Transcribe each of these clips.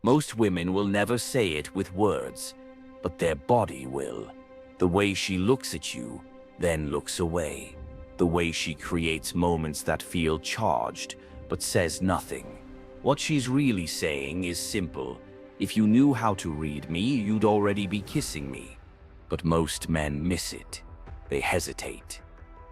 Most women will never say it with words, but their body will. The way she looks at you, then looks away. The way she creates moments that feel charged, but says nothing. What she's really saying is simple. If you knew how to read me, you'd already be kissing me. But most men miss it. They hesitate.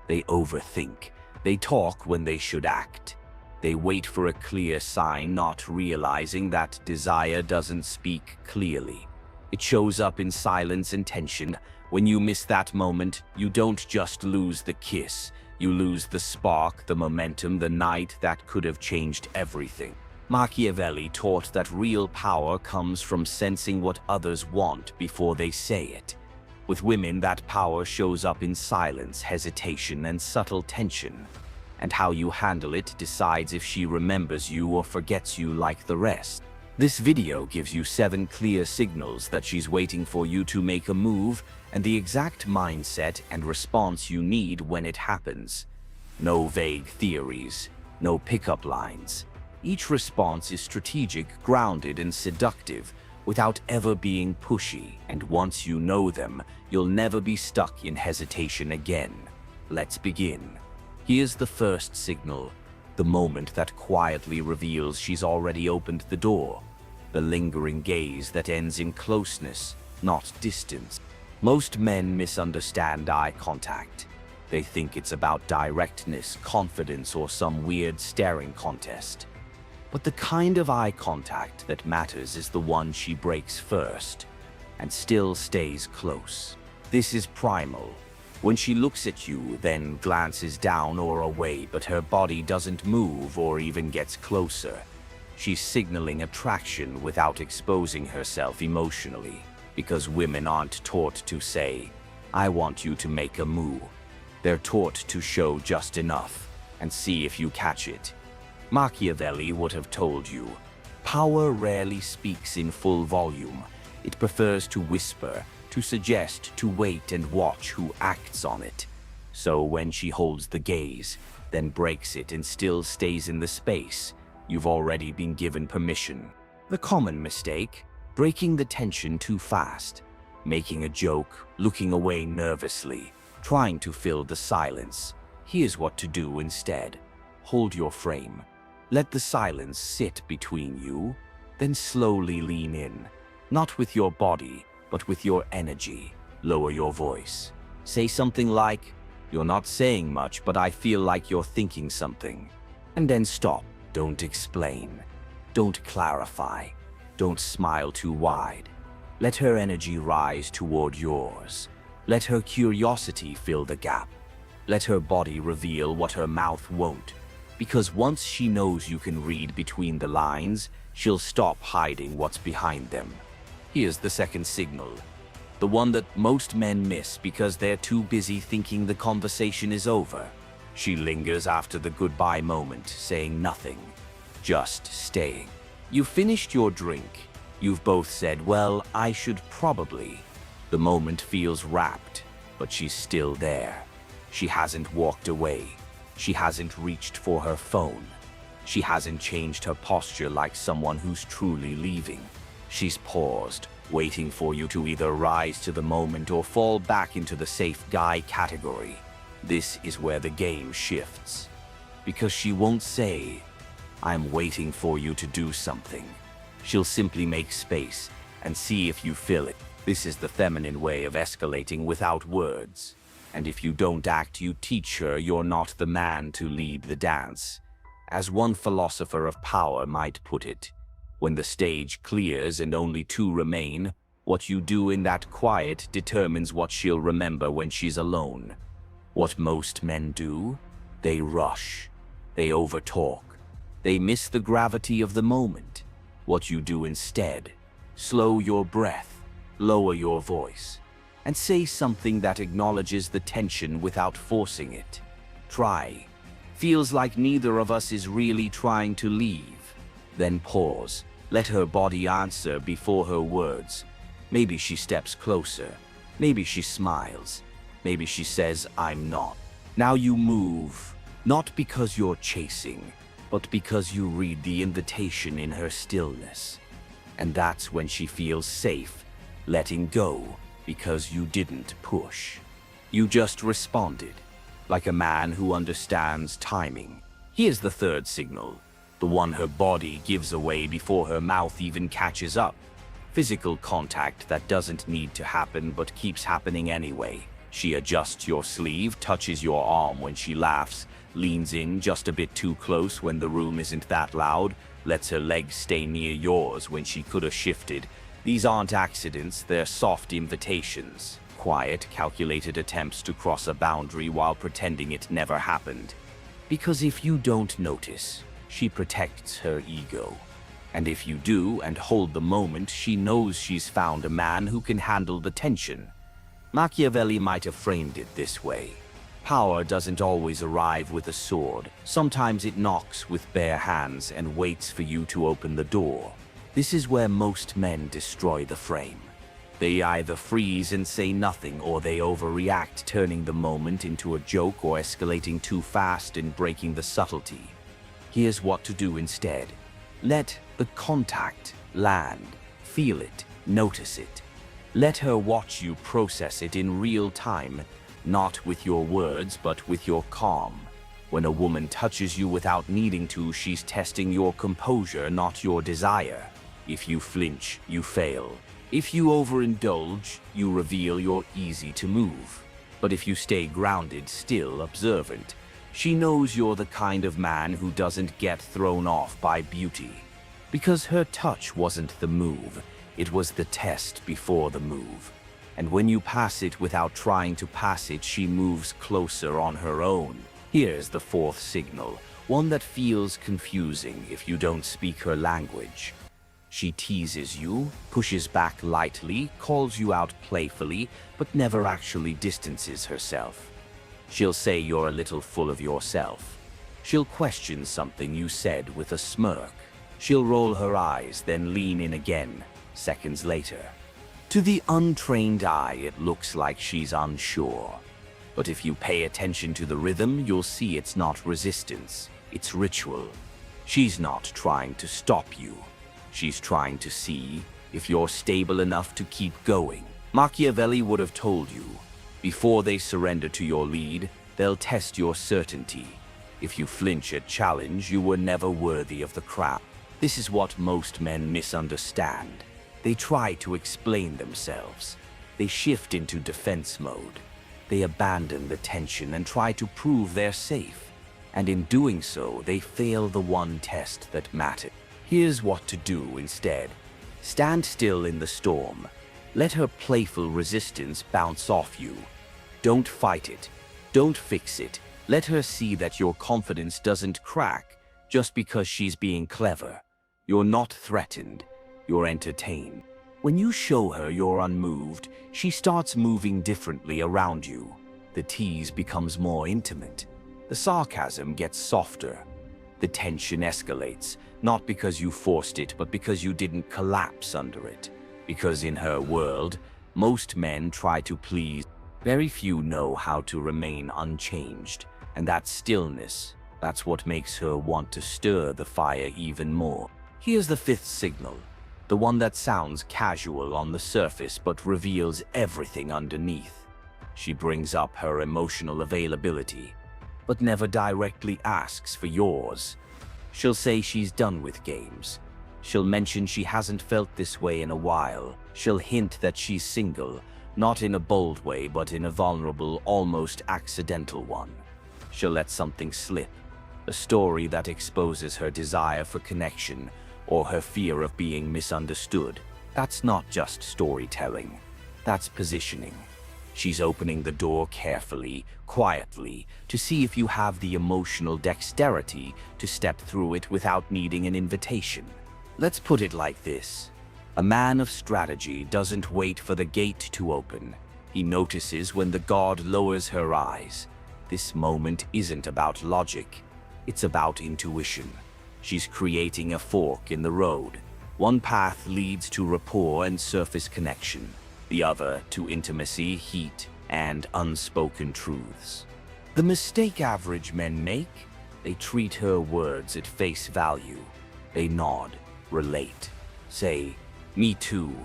They overthink. They talk when they should act. They wait for a clear sign, not realizing that desire doesn't speak clearly. It shows up in silence and tension. When you miss that moment, you don't just lose the kiss. You lose the spark, the momentum, the night that could have changed everything. Machiavelli taught that real power comes from sensing what others want before they say it. With women, that power shows up in silence, hesitation, and subtle tension. And how you handle it decides if she remembers you or forgets you like the rest. This video gives you 7 clear signals that she's waiting for you to make a move and the exact mindset and response you need when it happens. No vague theories, no pickup lines. Each response is strategic, grounded, and seductive without ever being pushy, and once you know them, you'll never be stuck in hesitation again. Let's begin. Here's the first signal, the moment that quietly reveals she's already opened the door. The lingering gaze that ends in closeness, not distance. Most men misunderstand eye contact. They think it's about directness, confidence, or some weird staring contest. But the kind of eye contact that matters is the one she breaks first, and still stays close. This is primal. When she looks at you, then glances down or away, but her body doesn't move or even gets closer. She's signaling attraction without exposing herself emotionally, because women aren't taught to say, "I want you to make a move." They're taught to show just enough and see if you catch it. Machiavelli would have told you, power rarely speaks in full volume. It prefers to whisper, to suggest, to wait and watch who acts on it. So when she holds the gaze, then breaks it and still stays in the space, you've already been given permission. The common mistake, breaking the tension too fast, making a joke, looking away nervously, trying to fill the silence. Here's what to do instead. Hold your frame. Let the silence sit between you, then slowly lean in. Not with your body, but with your energy. Lower your voice. Say something like, "You're not saying much, but I feel like you're thinking something." And then stop. Don't explain. Don't clarify. Don't smile too wide. Let her energy rise toward yours. Let her curiosity fill the gap. Let her body reveal what her mouth won't. Because once she knows you can read between the lines, she'll stop hiding what's behind them. Here's the second signal, the one that most men miss because they're too busy thinking the conversation is over. She lingers after the goodbye moment, saying nothing, just staying. You've finished your drink. You've both said, "Well, I should probably." The moment feels wrapped, but she's still there. She hasn't walked away. She hasn't reached for her phone. She hasn't changed her posture like someone who's truly leaving. She's paused, waiting for you to either rise to the moment or fall back into the safe guy category. This is where the game shifts. Because she won't say, "I'm waiting for you to do something." She'll simply make space and see if you fill it. This is the feminine way of escalating without words. And if you don't act, you teach her you're not the man to lead the dance. As one philosopher of power might put it, when the stage clears and only 2 remain, what you do in that quiet determines what she'll remember when she's alone. What most men do? They rush. They overtalk. They miss the gravity of the moment. What you do instead? Slow your breath, lower your voice, and say something that acknowledges the tension without forcing it. Try. Feels like neither of us is really trying to leave. Then pause. Let her body answer before her words. Maybe she steps closer. Maybe she smiles. Maybe she says, "I'm not." Now you move, not because you're chasing, but because you read the invitation in her stillness. And that's when she feels safe, letting go, because you didn't push. You just responded, like a man who understands timing. Here's the third signal, the one her body gives away before her mouth even catches up. Physical contact that doesn't need to happen but keeps happening anyway. She adjusts your sleeve, touches your arm when she laughs, leans in just a bit too close when the room isn't that loud, lets her legs stay near yours when she could have shifted. These aren't accidents, they're soft invitations. Quiet, calculated attempts to cross a boundary while pretending it never happened. Because if you don't notice, she protects her ego. And if you do and hold the moment, she knows she's found a man who can handle the tension. Machiavelli might have framed it this way. Power doesn't always arrive with a sword. Sometimes it knocks with bare hands and waits for you to open the door. This is where most men destroy the frame. They either freeze and say nothing, or they overreact, turning the moment into a joke or escalating too fast and breaking the subtlety. Here's what to do instead. Let the contact land. Feel it. Notice it. Let her watch you process it in real time, not with your words, but with your calm. When a woman touches you without needing to, she's testing your composure, not your desire. If you flinch, you fail. If you overindulge, you reveal you're easy to move. But if you stay grounded, still observant, she knows you're the kind of man who doesn't get thrown off by beauty. Because her touch wasn't the move, it was the test before the move. And when you pass it without trying to pass it, she moves closer on her own. Here's the fourth signal, one that feels confusing if you don't speak her language. She teases you, pushes back lightly, calls you out playfully, but never actually distances herself. She'll say you're a little full of yourself. She'll question something you said with a smirk. She'll roll her eyes, then lean in again, seconds later. To the untrained eye, it looks like she's unsure. But if you pay attention to the rhythm, you'll see it's not resistance, it's ritual. She's not trying to stop you. She's trying to see if you're stable enough to keep going. Machiavelli would have told you, before they surrender to your lead, they'll test your certainty. If you flinch at challenge, you were never worthy of the crown. This is what most men misunderstand. They try to explain themselves. They shift into defense mode. They abandon the tension and try to prove they're safe. And in doing so, they fail the one test that mattered. Here's what to do instead. Stand still in the storm. Let her playful resistance bounce off you. Don't fight it. Don't fix it. Let her see that your confidence doesn't crack just because she's being clever. You're not threatened. You're entertained. When you show her you're unmoved, she starts moving differently around you. The tease becomes more intimate. The sarcasm gets softer. The tension escalates, not because you forced it, but because you didn't collapse under it. Because in her world, most men try to please. Very few know how to remain unchanged, and that stillness, that's what makes her want to stir the fire even more. Here's the fifth signal, the one that sounds casual on the surface but reveals everything underneath. She brings up her emotional availability, but never directly asks for yours. She'll say she's done with games. She'll mention she hasn't felt this way in a while. She'll hint that she's single, not in a bold way, but in a vulnerable, almost accidental one. She'll let something slip, a story that exposes her desire for connection or her fear of being misunderstood. That's not just storytelling, that's positioning. She's opening the door carefully, quietly, to see if you have the emotional dexterity to step through it without needing an invitation. Let's put it like this. A man of strategy doesn't wait for the gate to open. He notices when the guard lowers her eyes. This moment isn't about logic. It's about intuition. She's creating a fork in the road. One path leads to rapport and surface connection. The other to intimacy, heat, and unspoken truths. The mistake average men make? They treat her words at face value. They nod, relate, say, Me too.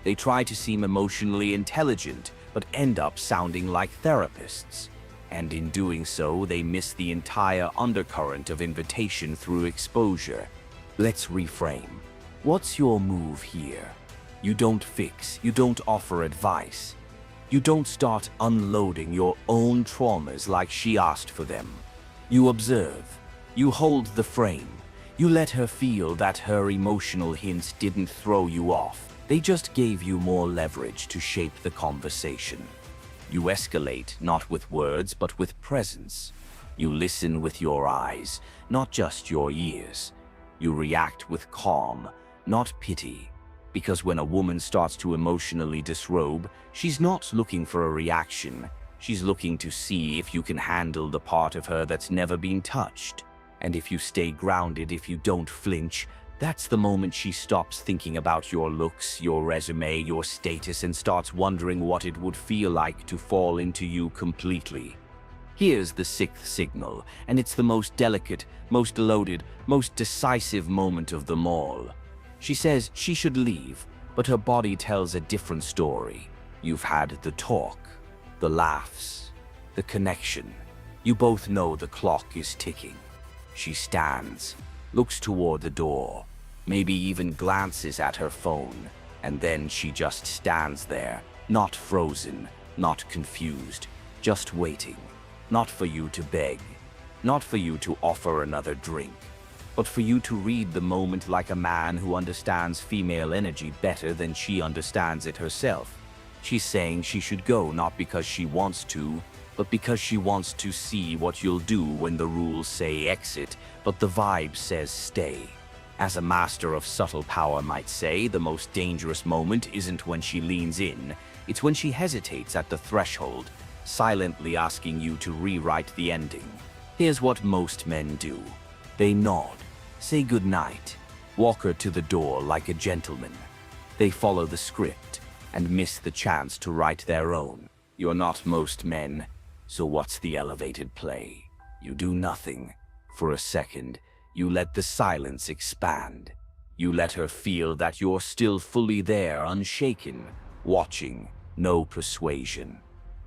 They try to seem emotionally intelligent, but end up sounding like therapists. And in doing so, they miss the entire undercurrent of invitation through exposure. Let's reframe. What's your move here? You don't fix, you don't offer advice. You don't start unloading your own traumas like she asked for them. You observe. You hold the frame. You let her feel that her emotional hints didn't throw you off. They just gave you more leverage to shape the conversation. You escalate not with words but with presence. You listen with your eyes, not just your ears. You react with calm, not pity. Because when a woman starts to emotionally disrobe, she's not looking for a reaction. She's looking to see if you can handle the part of her that's never been touched. And if you stay grounded, if you don't flinch, that's the moment she stops thinking about your looks, your resume, your status, and starts wondering what it would feel like to fall into you completely. Here's the sixth signal, and it's the most delicate, most loaded, most decisive moment of them all. She says she should leave, but her body tells a different story. You've had the talk, the laughs, the connection. You both know the clock is ticking. She stands, looks toward the door, maybe even glances at her phone, and then she just stands there, not frozen, not confused, just waiting. Not for you to beg, not for you to offer another drink, but for you to read the moment like a man who understands female energy better than she understands it herself. She's saying she should go not because she wants to, but because she wants to see what you'll do when the rules say exit, but the vibe says stay. As a master of subtle power might say, the most dangerous moment isn't when she leans in, it's when she hesitates at the threshold, silently asking you to rewrite the ending. Here's what most men do. They nod, say goodnight, walk her to the door like a gentleman. They follow the script and miss the chance to write their own. You're not most men, so what's the elevated play? You do nothing. For a second, you let the silence expand. You let her feel that you're still fully there, unshaken, watching, no persuasion.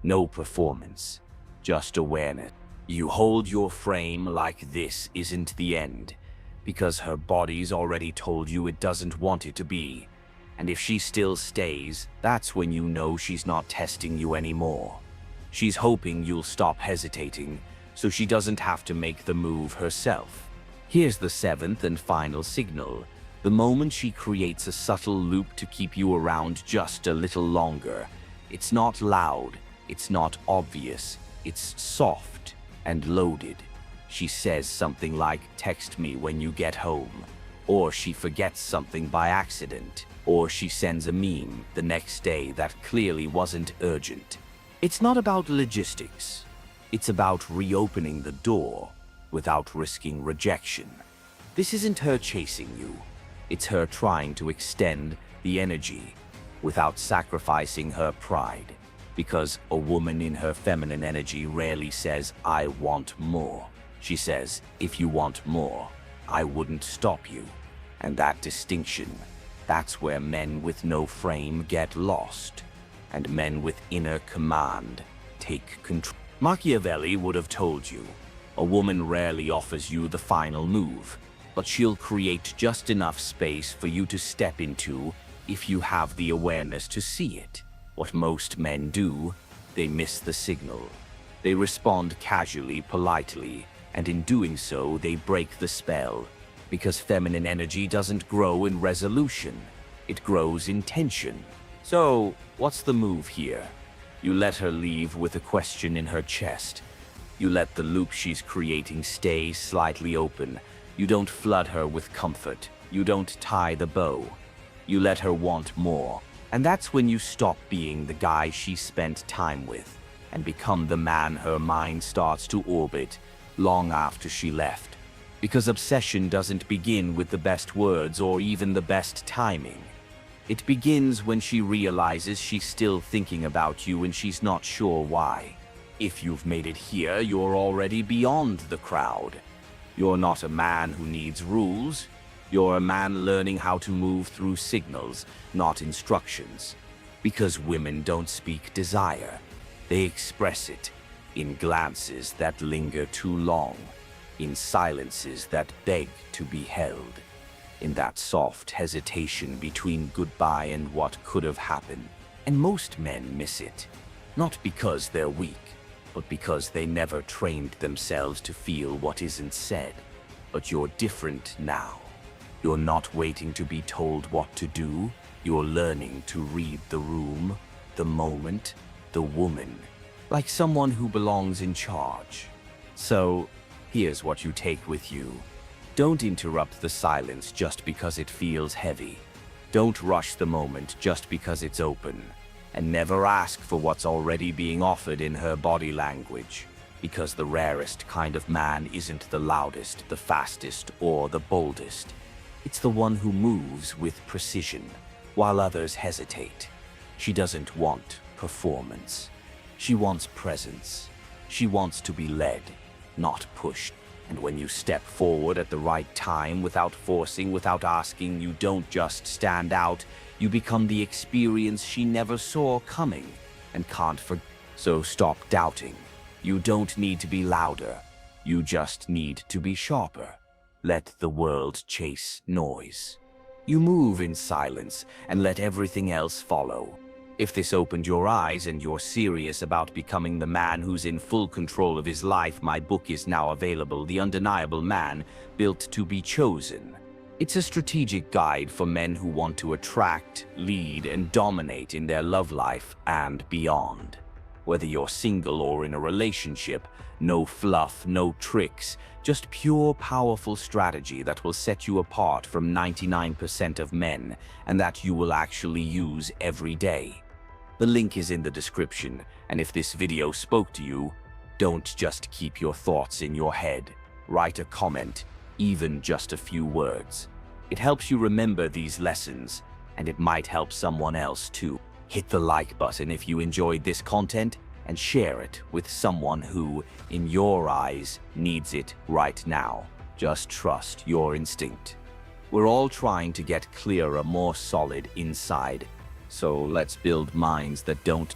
No performance, just awareness. You hold your frame like this isn't the end, because her body's already told you it doesn't want it to be. And if she still stays, that's when you know she's not testing you anymore. She's hoping you'll stop hesitating, so she doesn't have to make the move herself. Here's the seventh and final signal. The moment she creates a subtle loop to keep you around just a little longer. It's not loud. It's not obvious, it's soft and loaded. She says something like, text me when you get home, or she forgets something by accident, or she sends a meme the next day that clearly wasn't urgent. It's not about logistics. It's about reopening the door without risking rejection. This isn't her chasing you. It's her trying to extend the energy without sacrificing her pride. Because a woman in her feminine energy rarely says, I want more. She says, if you want more, I wouldn't stop you. And that distinction, that's where men with no frame get lost, and men with inner command take control. Machiavelli would have told you, a woman rarely offers you the final move, but she'll create just enough space for you to step into if you have the awareness to see it. What most men do, they miss the signal. They respond casually, politely, and in doing so, they break the spell. Because feminine energy doesn't grow in resolution, it grows in tension. So, what's the move here? You let her leave with a question in her chest. You let the loop she's creating stay slightly open. You don't flood her with comfort. You don't tie the bow. You let her want more. And that's when you stop being the guy she spent time with and become the man her mind starts to orbit long after she left. Because obsession doesn't begin with the best words or even the best timing. It begins when she realizes she's still thinking about you and she's not sure why. If you've made it here, you're already beyond the crowd. You're not a man who needs rules. You're a man learning how to move through signals, not instructions. Because women don't speak desire. They express it in glances that linger too long, in silences that beg to be held, in that soft hesitation between goodbye and what could have happened. And most men miss it, not because they're weak, but because they never trained themselves to feel what isn't said. But you're different now. You're not waiting to be told what to do. You're learning to read the room, the moment, the woman, like someone who belongs in charge. So, here's what you take with you. Don't interrupt the silence just because it feels heavy. Don't rush the moment just because it's open. And never ask for what's already being offered in her body language. Because the rarest kind of man isn't the loudest, the fastest, or the boldest. It's the one who moves with precision, while others hesitate. She doesn't want performance. She wants presence. She wants to be led, not pushed. And when you step forward at the right time, without forcing, without asking, you don't just stand out. You become the experience she never saw coming and can't forget. So stop doubting. You don't need to be louder. You just need to be sharper. Let the world chase noise. You move in silence and let everything else follow. If this opened your eyes and you're serious about becoming the man who's in full control of his life, my book is now available, The Undeniable Man, Built to be Chosen. It's a strategic guide for men who want to attract, lead, and dominate in their love life and beyond. Whether you're single or in a relationship, no fluff, no tricks, just pure, powerful strategy that will set you apart from 99% of men and that you will actually use every day. The link is in the description, and if this video spoke to you, don't just keep your thoughts in your head. Write a comment, even just a few words. It helps you remember these lessons, and it might help someone else too. Hit the like button if you enjoyed this content, and share it with someone who, in your eyes, needs it right now. Just trust your instinct. We're all trying to get clearer, more solid inside. So let's build minds that don't